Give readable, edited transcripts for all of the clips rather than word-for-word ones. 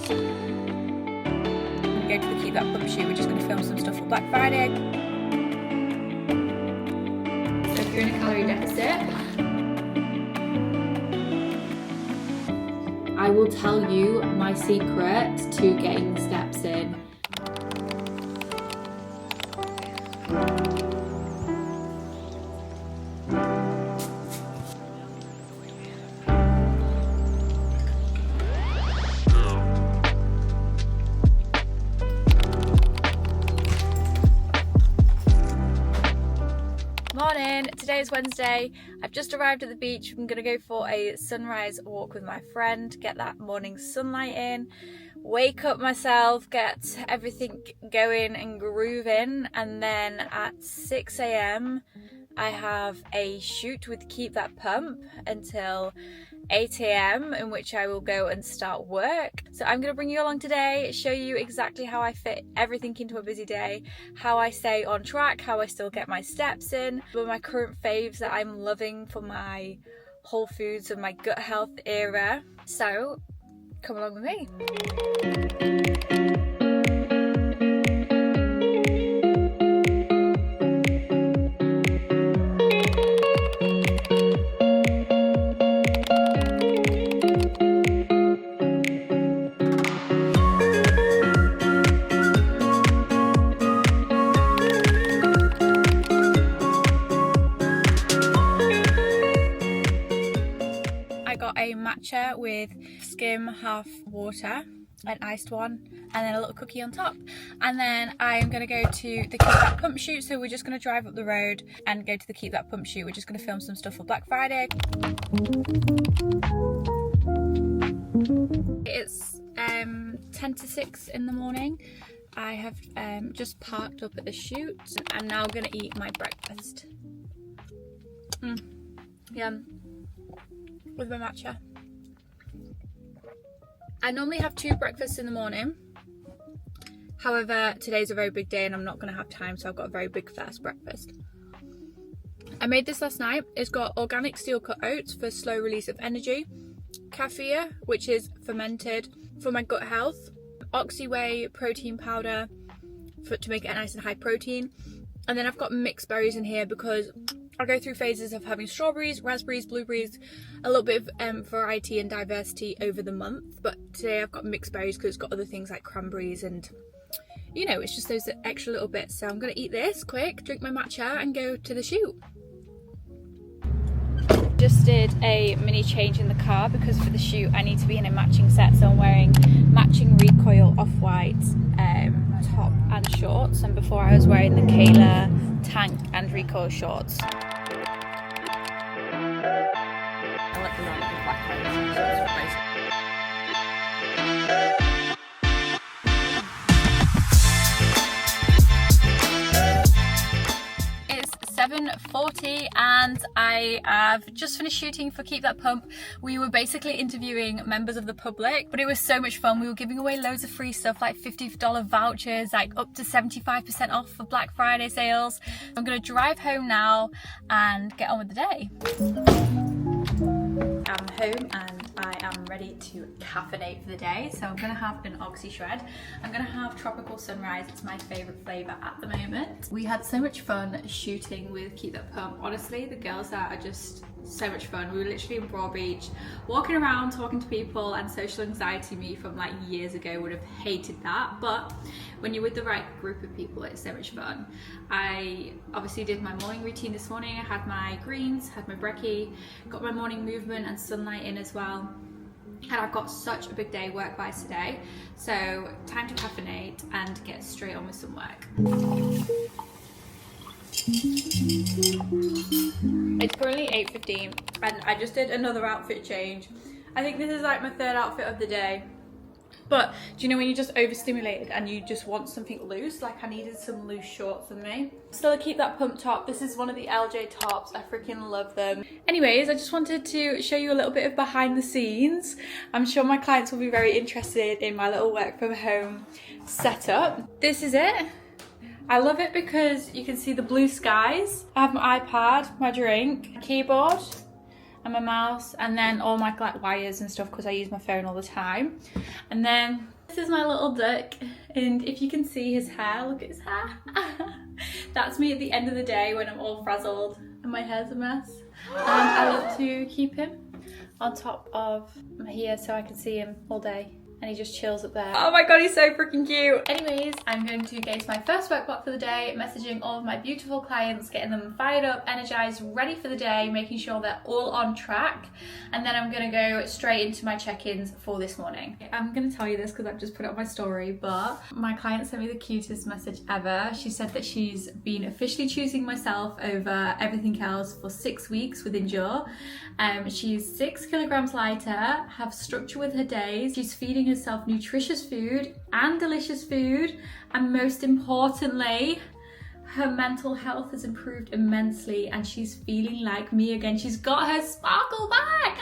Go to the Keep That Pump shoot. We're just going to film some stuff for Black Friday. So if you're in a calorie deficit, I will tell you my secret to getting the steps in. Morning, today is Wednesday. I've just arrived at the beach. I'm gonna go for a sunrise walk with my friend, get that morning sunlight in, wake up myself, get everything going and grooving, and then at 6 AM I have a shoot with Keep That Pump until 8 AM in which I will go and start work. So I'm going to bring you along today, show you exactly how I fit everything into a busy day, how I stay on track, how I still get my steps in, some of my current faves that I'm loving for my whole foods and my gut health era. So come along with me. A matcha with skim, half water, an iced one, and then a little cookie on top. And then I'm going to go to the Keep That Pump shoot, so we're just going to drive up the road and go to the Keep That Pump shoot. We're just going to film some stuff for Black Friday. It's 10 to 6 in the morning. I have just parked up at the shoot. I'm now going to eat my breakfast. Yum. With my matcha. I normally have 2 breakfasts in the morning. However, today's a very big day and I'm not going to have time, so I've got a very big first breakfast. I made this last night. It's got organic steel cut oats for slow release of energy, kefir, which is fermented for my gut health, oxy whey protein powder to make it nice and high protein, and then I've got mixed berries in here because I go through phases of having strawberries, raspberries, blueberries, a little bit of variety and diversity over the month. But today I've got mixed berries because it's got other things like cranberries and, you know, it's just those extra little bits. So I'm going to eat this quick, drink my matcha and go to the shoot. Just did a mini change in the car because for the shoot I need to be in a matching set. So I'm wearing matching recoil off-white top and shorts. And before I was wearing the Kayla tank and recoil shorts. It's 7:40 and I have just finished shooting for Keep That Pump. We were basically interviewing members of the public, but it was so much fun. We were giving away loads of free stuff like $50 vouchers, like up to 75% off for Black Friday sales. I'm gonna drive home now and get on with the day. I'm home and I am ready to caffeinate for the day. So I'm gonna have an Oxy Shred. I'm gonna have Tropical Sunrise. It's my favorite flavor at the moment. We had so much fun shooting with Keep That Pump. Honestly, the girls there are just so much fun. We were literally in Broadbeach, walking around, talking to people, and social anxiety me from like years ago would have hated that. But when you're with the right group of people, it's so much fun. I obviously did my morning routine this morning. I had my greens, had my brekkie, got my morning movement and sunlight in as well. And I've got such a big day work-wise today. So time to caffeinate and get straight on with some work. It's currently 8:15 and I just did another outfit change. I think this is like my 3rd outfit of the day. But do you know when you're just overstimulated and you just want something loose? Like I needed some loose shorts on me. Still a Keep That Pump top. This is one of the LJ tops. I freaking love them. Anyways, I just wanted to show you a little bit of behind the scenes. I'm sure my clients will be very interested in my little work from home setup. This is it. I love it because you can see the blue skies. I have my iPad, my drink, keyboard, and my mouse, and then all my like wires and stuff because I use my phone all the time. And then this is my little duck, and if you can see his hair, look at his hair. That's me at the end of the day when I'm all frazzled and my hair's a mess. And I love to keep him on top of here so I can see him all day. And he just chills up there. Oh my god, he's so freaking cute. Anyways, I'm going to get to my first work block for the day, messaging all of my beautiful clients, getting them fired up, energized, ready for the day, making sure they're all on track. And then I'm gonna go straight into my check-ins for this morning. I'm gonna tell you this because I've just put it on my story, but my client sent me the cutest message ever. She said that she's been officially choosing myself over everything else for 6 weeks with Endure. She's 6 kilograms lighter, have structure with her days, she's feeding herself nutritious food and delicious food, and most importantly, her mental health has improved immensely and she's feeling like me again. She's got her sparkle back.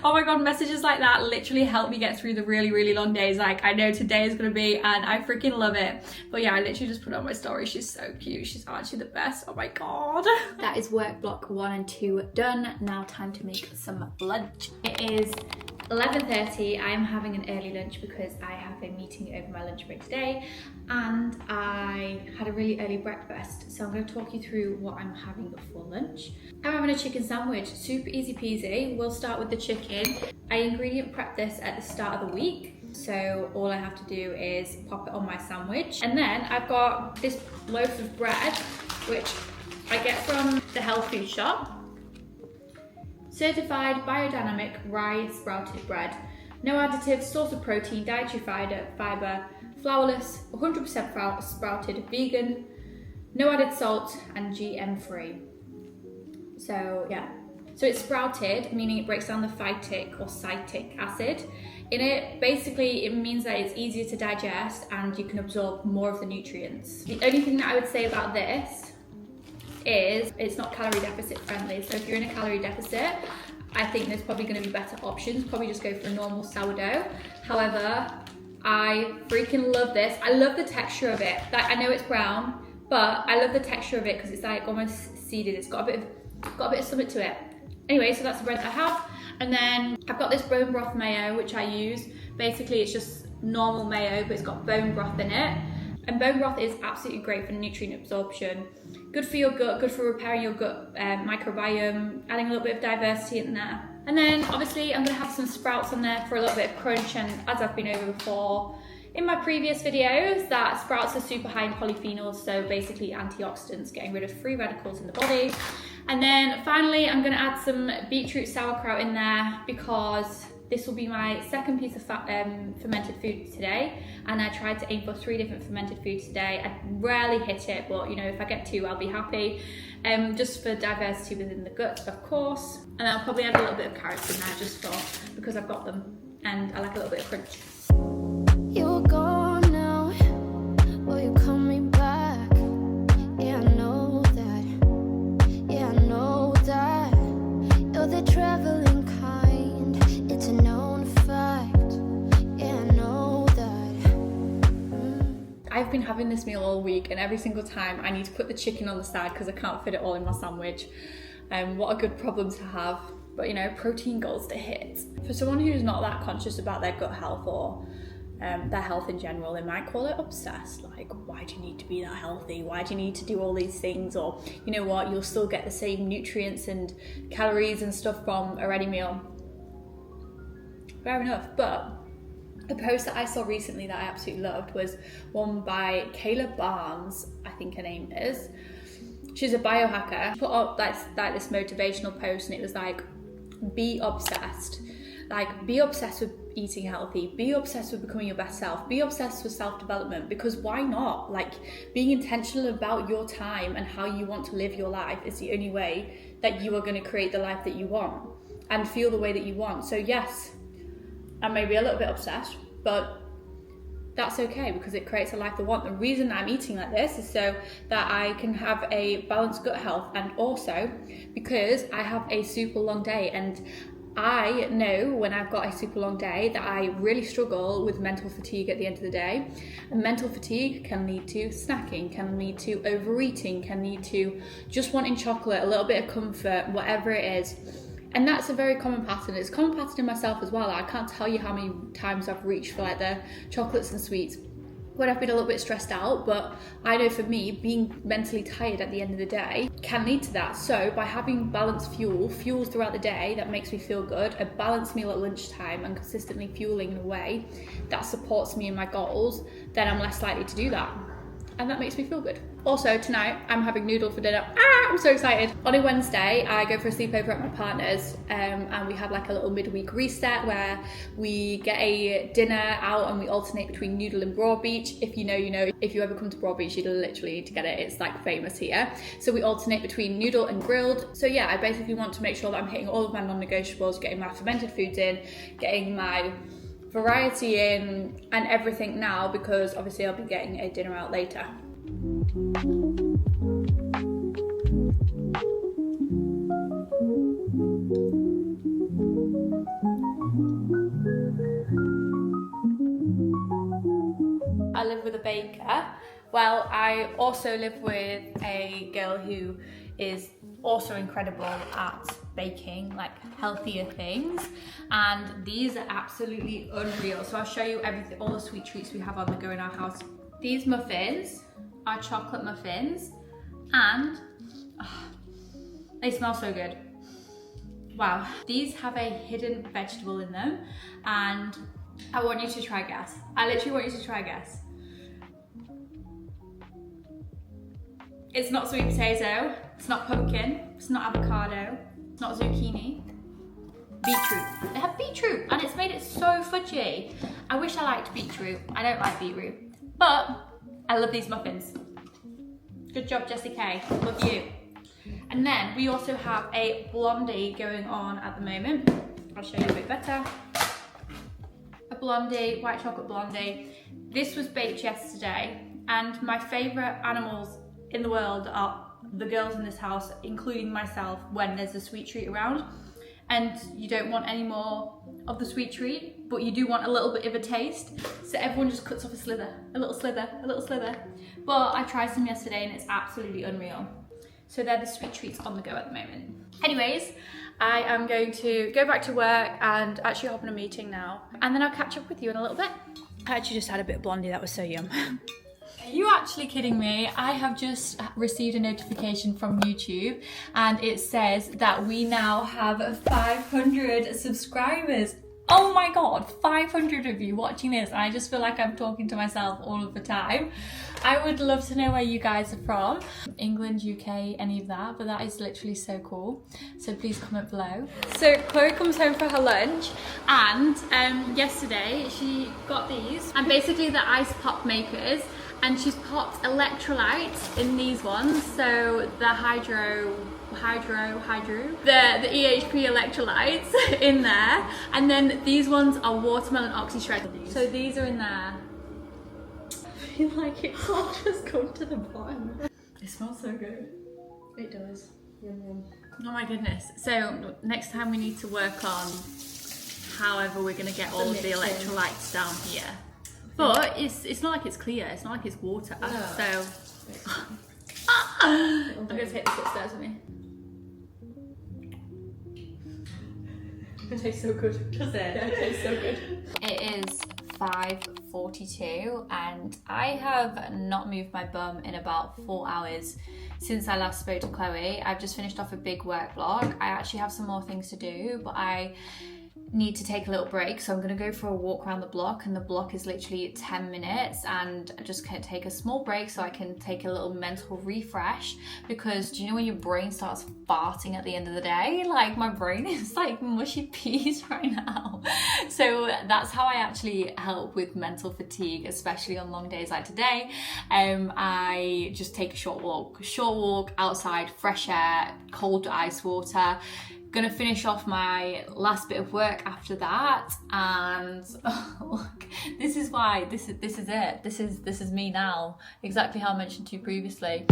Oh my god, messages like that literally help me get through the really, really long days like I know today is gonna be, and I freaking love it. But yeah, I literally just put it on my story. She's so cute. She's actually the best. Oh my god. That is work block 1 and 2 done. Now time to make some lunch. It is 11:30. I am having an early lunch because I have a meeting over my lunch break today and I had a really early breakfast. So I'm going to talk you through what I'm having for lunch. I'm having a chicken sandwich, super easy peasy. We'll start with the chicken. I ingredient prep this at the start of the week. So all I have to do is pop it on my sandwich. And then I've got this loaf of bread, which I get from the health food shop. Certified biodynamic rye sprouted bread. No additives, source of protein, dietary fiber, flourless, 100% sprouted, vegan, no added salt, and GM free. So yeah. So it's sprouted, meaning it breaks down the phytic or citric acid. In it, basically it means that it's easier to digest and you can absorb more of the nutrients. The only thing that I would say about this is it's not calorie deficit friendly. So if you're in a calorie deficit, I think there's probably going to be better options. Probably just go for a normal sourdough. However, I freaking love this. I love the texture of it. Like, I know it's brown, but I love the texture of it because it's like almost seeded. It's got a bit of something to it. Anyway, so that's the bread I have. And then I've got this bone broth mayo, which I use. Basically, it's just normal mayo, but it's got bone broth in it. And bone broth is absolutely great for nutrient absorption. Good for your gut, good for repairing your gut microbiome, adding a little bit of diversity in there. And then obviously I'm gonna have some sprouts on there for a little bit of crunch, and as I've been over before in my previous videos, that sprouts are super high in polyphenols, so basically antioxidants, getting rid of free radicals in the body. And then finally, I'm gonna add some beetroot sauerkraut in there because this will be my second piece of fermented food today, and I tried to aim for 3 different fermented foods today. I rarely hit it, but you know, if I get 2, I'll be happy. Just for diversity within the gut, of course. And I'll probably add a little bit of carrots in there just because I've got them, and I like a little bit of crunch. You're gone now, will you coming back? Yeah, I know that. Yeah, I know that. You're the traveling kind. It's a known fact. Yeah, I know that. I've been having this meal all week, and every single time I need to put the chicken on the side because I can't fit it all in my sandwich. What a good problem to have. But you know, protein goals to hit. For someone who's not that conscious about their gut health or their health in general, they might call it obsessed. Like, why do you need to be that healthy? Why do you need to do all these things? Or you know what, you'll still get the same nutrients and calories and stuff from a ready meal. Fair enough. But a post that I saw recently that I absolutely loved was one by Kayla Barnes, I think her name is. She's a biohacker. She put up like this motivational post, and it was like, be obsessed. Like, be obsessed with eating healthy, be obsessed with becoming your best self, be obsessed with self-development, because why not? Like, being intentional about your time and how you want to live your life is the only way that you are going to create the life that you want and feel the way that you want. So yes, I may be a little bit obsessed, but that's okay because it creates a life I want. The reason I'm eating like this is so that I can have a balanced gut health, and also because I have a super long day, and I know when I've got a super long day that I really struggle with mental fatigue at the end of the day. And mental fatigue can lead to snacking, can lead to overeating, can lead to just wanting chocolate, a little bit of comfort, whatever it is. And that's a very common pattern. It's a common pattern in myself as well. I can't tell you how many times I've reached for like the chocolates and sweets when I've been a little bit stressed out, but I know for me, being mentally tired at the end of the day can lead to that. So by having balanced fuels throughout the day that makes me feel good, a balanced meal at lunchtime and consistently fueling in a way that supports me in my goals, then I'm less likely to do that. And that makes me feel good. Also, tonight, I'm having noodle for dinner. I'm so excited. On a Wednesday, I go for a sleepover at my partner's, and we have like a little midweek reset where we get a dinner out and we alternate between noodle and broadbeach. If you know, you know. If you ever come to broadbeach, you literally need to get it. It's like famous here. So we alternate between noodle and grilled. So yeah, I basically want to make sure that I'm hitting all of my non-negotiables, getting my fermented foods in, getting my variety in and everything now, because obviously I'll be getting a dinner out later. I live with a baker. Well, I also live with a girl who is also incredible at baking like healthier things, and these are absolutely unreal. So I'll show you everything, all the sweet treats we have on the go in our house. These muffins are chocolate muffins, and they smell so good. Wow. These have a hidden vegetable in them, and I want you to try guess. I literally want you to try guess. It's not sweet potato, it's not pumpkin, it's not avocado, it's not zucchini. Beetroot. They have beetroot and it's made it so fudgy. I wish I liked beetroot. I don't like beetroot, but I love these muffins. Good job, Jessie K. Love you. And then we also have a blondie going on at the moment. I'll show you a bit better. A blondie, white chocolate blondie. This was baked yesterday, and my favourite animals in the world are the girls in this house, including myself, when there's a sweet treat around and you don't want any more of the sweet treat, but you do want a little bit of a taste. So everyone just cuts off a slither, a little slither, a little slither. But I tried some yesterday and it's absolutely unreal. So they're the sweet treats on the go at the moment. Anyways, I am going to go back to work and actually hop on a meeting now. And then I'll catch up with you in a little bit. I actually just had a bit of blondie, that was so yum. Are you actually kidding me? I have just received a notification from YouTube and it says that we now have 500 subscribers. Oh my god, 500 of you watching this, and I just feel like I'm talking to myself all of the time. I would love to know where you guys are from. England, UK, any of that, but that is literally so cool. So please comment below. So Chloe comes home for her lunch, and yesterday she got these, and basically they're ice pop makers, and she's popped electrolytes in these ones. So the the EHP electrolytes in there, and then these ones are watermelon oxy shred. So these are in there. I feel like it's all just come to the bottom. It smells so good. It does. Yum, yum. Oh my goodness. So next time we need to work on however we're gonna get all of the electrolytes down here. But it's not like it's clear. It's not like it's water. No. So I'm gonna take this upstairs with me. It tastes so good. Does it? Yeah, it tastes so good. It is 5:42 and I have not moved my bum in about 4 hours since I last spoke to Chloe. I've just finished off a big work vlog. I actually have some more things to do, but I need to take a little break, so I'm gonna go for a walk around the block, and the block is literally 10 minutes, and I just can't take a small break so I can take a little mental refresh, because do you know when your brain starts farting at the end of the day? Like, my brain is like mushy peas right now. So that's how I actually help with mental fatigue, especially on long days like today. I just take a short walk outside, fresh air, cold ice water. Gonna finish off my last bit of work after that, and look, this is why this is it. This is me now, exactly how I mentioned to you previously.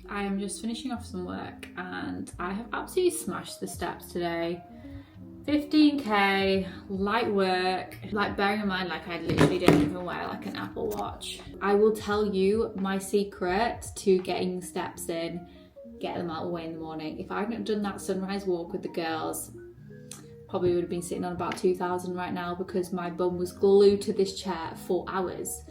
I am just finishing off some work and I have absolutely smashed the steps today. 15k, light work, like bearing in mind like I literally don't even wear like an Apple Watch. I will tell you my secret to getting steps in, get them out of the way in the morning. If I hadn't done that sunrise walk with the girls, probably would have been sitting on about 2,000 right now because my bum was glued to this chair for hours.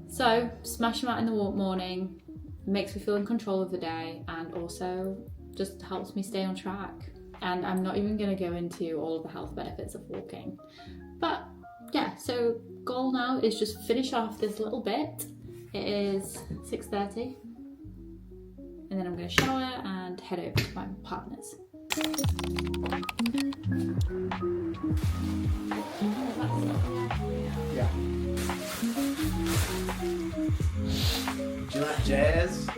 So smash them out in the morning, makes me feel in control of the day and also just helps me stay on track. And I'm not even going to go into all of the health benefits of walking. But yeah, so goal now is just finish off this little bit. It is 6:30. And then I'm going to shower and head over to my partner's. Yeah. Do you like jazz?